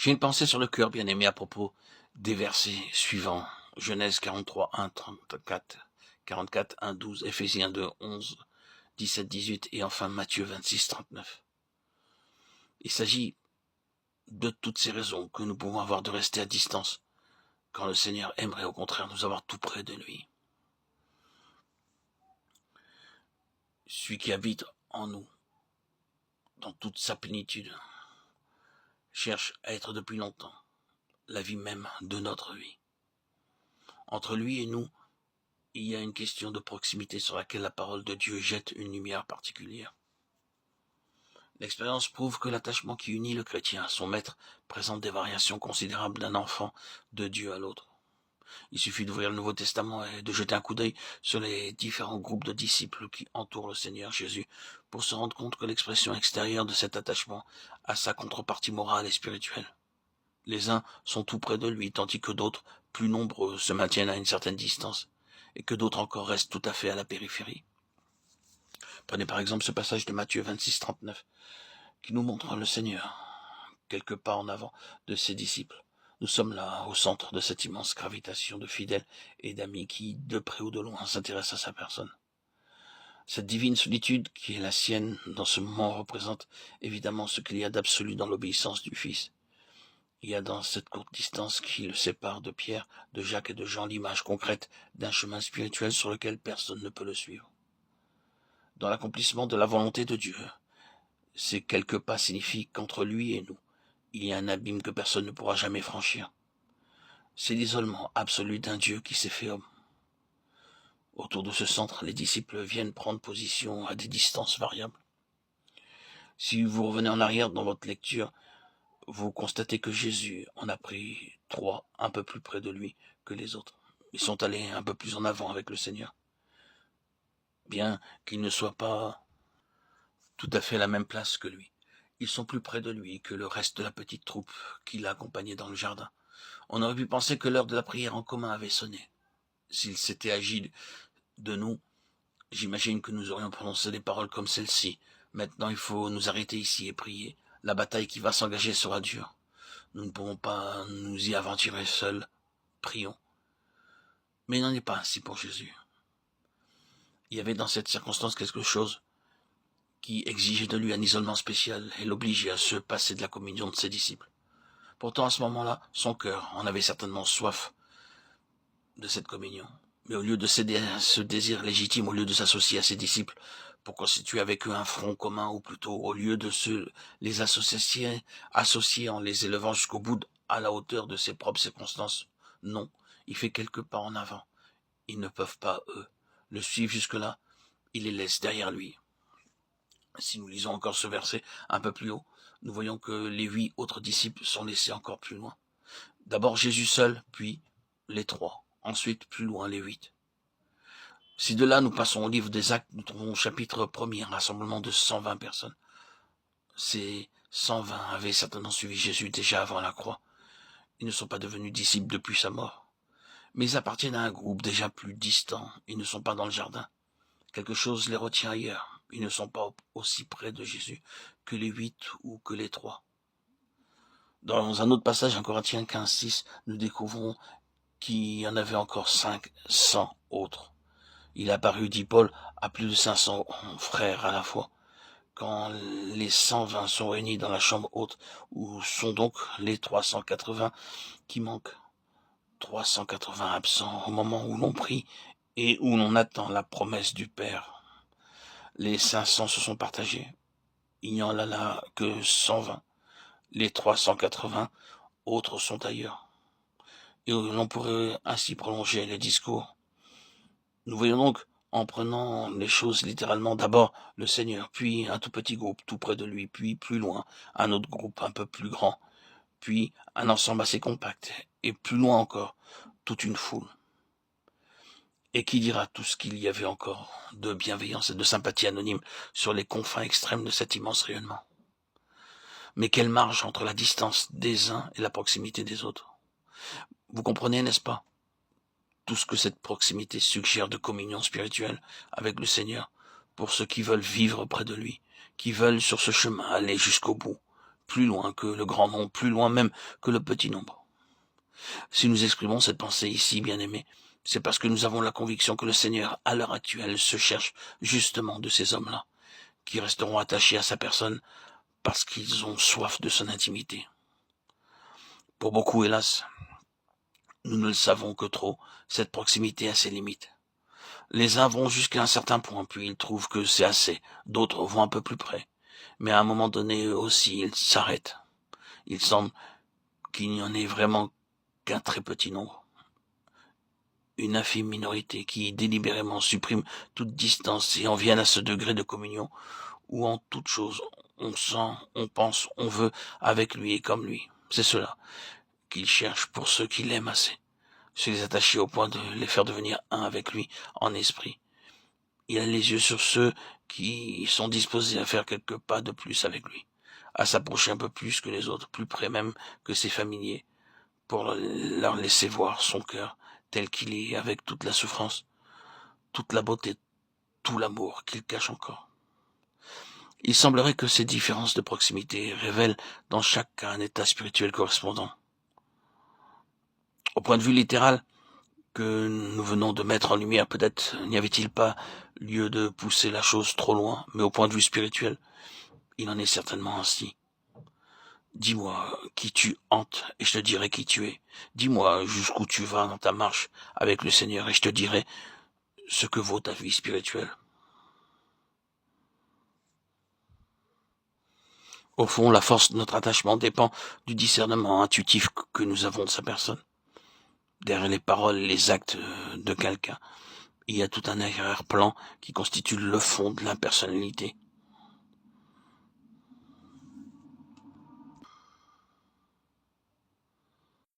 J'ai une pensée sur le cœur, bien-aimé, à propos des versets suivants. Genèse 43, 1, 34, 44, 1, 12, Éphésiens 2, 11, 17, 18 et enfin Matthieu 26, 39. Il s'agit de toutes ces raisons que nous pouvons avoir de rester à distance quand le Seigneur aimerait au contraire nous avoir tout près de lui. Celui qui habite en nous, dans toute sa plénitude, cherche à être depuis longtemps la vie même de notre vie. Entre lui et nous, il y a une question de proximité sur laquelle la parole de Dieu jette une lumière particulière. L'expérience prouve que l'attachement qui unit le chrétien à son maître présente des variations considérables d'un enfant de Dieu à l'autre. Il suffit d'ouvrir le Nouveau Testament et de jeter un coup d'œil sur les différents groupes de disciples qui entourent le Seigneur Jésus pour se rendre compte que l'expression extérieure de cet attachement a sa contrepartie morale et spirituelle. Les uns sont tout près de lui, tandis que d'autres, plus nombreux, se maintiennent à une certaine distance, et que d'autres encore restent tout à fait à la périphérie. Prenez par exemple ce passage de Matthieu 26, 39, qui nous montre le Seigneur, quelques pas en avant de ses disciples. Nous sommes là, au centre de cette immense gravitation de fidèles et d'amis qui, de près ou de loin, s'intéressent à sa personne. Cette divine solitude qui est la sienne dans ce moment représente évidemment ce qu'il y a d'absolu dans l'obéissance du Fils. Il y a dans cette courte distance qui le sépare de Pierre, de Jacques et de Jean l'image concrète d'un chemin spirituel sur lequel personne ne peut le suivre. Dans l'accomplissement de la volonté de Dieu, ces quelques pas signifient qu'entre lui et nous, il y a un abîme que personne ne pourra jamais franchir. C'est l'isolement absolu d'un Dieu qui s'est fait homme. Autour de ce centre, les disciples viennent prendre position à des distances variables. Si vous revenez en arrière dans votre lecture, vous constatez que Jésus en a pris 3 un peu plus près de lui que les autres. Ils sont allés un peu plus en avant avec le Seigneur. Bien qu'ils ne soient pas tout à fait à la même place que lui, ils sont plus près de lui que le reste de la petite troupe qui l'a accompagné dans le jardin. On aurait pu penser que l'heure de la prière en commun avait sonné. S'il s'était agi de nous, j'imagine que nous aurions prononcé des paroles comme celle-ci. Maintenant, il faut nous arrêter ici et prier. La bataille qui va s'engager sera dure. Nous ne pourrons pas nous y aventurer seuls. Prions. Mais il n'en est pas ainsi pour Jésus. Il y avait dans cette circonstance quelque chose qui exigeait de lui un isolement spécial et l'obligeait à se passer de la communion de ses disciples. Pourtant, à ce moment-là, son cœur en avait certainement soif de cette communion. Mais au lieu de céder à ce désir légitime, au lieu de s'associer à ses disciples pour constituer avec eux un front commun, ou plutôt au lieu de les associer en les élevant jusqu'au bout à la hauteur de ses propres circonstances, non, il fait quelques pas en avant. Ils ne peuvent pas, eux, le suivre jusque-là, il les laisse derrière lui. Si nous lisons encore ce verset un peu plus haut, nous voyons que les 8 autres disciples sont laissés encore plus loin. D'abord Jésus seul, puis les 3. Ensuite, plus loin, les 8. Si de là nous passons au livre des Actes, nous trouvons au chapitre 1er un rassemblement de 120 personnes. Ces 120 avaient certainement suivi Jésus déjà avant la croix. Ils ne sont pas devenus disciples depuis sa mort. Mais ils appartiennent à un groupe déjà plus distant. Ils ne sont pas dans le jardin. Quelque chose les retient ailleurs. Ils ne sont pas aussi près de Jésus que les 8 ou que les 3. Dans un autre passage, en Corinthiens 15, 6, nous découvrons qu'il y en avait encore 500 autres. Il est apparu, dit Paul, à plus de 500 frères à la fois. Quand les 120 sont réunis dans la chambre haute, où sont donc les 380 qui manquent? 380 absents au moment où l'on prie et où l'on attend la promesse du Père. Les 500 se sont partagés. Il n'y en a là que 120. Les 380 autres sont ailleurs. Et l'on pourrait ainsi prolonger les discours. Nous voyons donc, en prenant les choses littéralement, d'abord le Seigneur, puis un tout petit groupe tout près de lui, puis plus loin, un autre groupe un peu plus grand, puis un ensemble assez compact, et plus loin encore, toute une foule. Et qui dira tout ce qu'il y avait encore de bienveillance et de sympathie anonyme sur les confins extrêmes de cet immense rayonnement? Mais quelle marge entre la distance des uns et la proximité des autres? Vous comprenez, n'est-ce pas, tout ce que cette proximité suggère de communion spirituelle avec le Seigneur pour ceux qui veulent vivre près de lui, qui veulent sur ce chemin aller jusqu'au bout, plus loin que le grand nombre, plus loin même que le petit nombre. Si nous exprimons cette pensée ici, bien-aimés, c'est parce que nous avons la conviction que le Seigneur, à l'heure actuelle, se cherche justement de ces hommes-là, qui resteront attachés à sa personne parce qu'ils ont soif de son intimité. Pour beaucoup, hélas, nous ne le savons que trop, cette proximité a ses limites. Les uns vont jusqu'à un certain point, puis ils trouvent que c'est assez, d'autres vont un peu plus près. Mais à un moment donné, eux aussi, ils s'arrêtent. Il semble qu'il n'y en ait vraiment qu'un très petit nombre. Une infime minorité qui délibérément supprime toute distance et en viennent à ce degré de communion où en toute chose on sent, on pense, on veut avec lui et comme lui. C'est cela qu'il cherche pour ceux qui l'aiment assez, se les attacher au point de les faire devenir un avec lui en esprit. Il a les yeux sur ceux qui sont disposés à faire quelques pas de plus avec lui, à s'approcher un peu plus que les autres, plus près même que ses familiers, pour leur laisser voir son cœur tel qu'il est, avec toute la souffrance, toute la beauté, tout l'amour qu'il cache encore. Il semblerait que ces différences de proximité révèlent dans chaque cas un état spirituel correspondant. Au point de vue littéral que nous venons de mettre en lumière, peut-être n'y avait-il pas lieu de pousser la chose trop loin, mais au point de vue spirituel, il en est certainement ainsi. Dis-moi qui tu hantes, et je te dirai qui tu es. Dis-moi jusqu'où tu vas dans ta marche avec le Seigneur, et je te dirai ce que vaut ta vie spirituelle. Au fond, la force de notre attachement dépend du discernement intuitif que nous avons de sa personne. Derrière les paroles, les actes de quelqu'un, il y a tout un arrière-plan qui constitue le fond de la personnalité.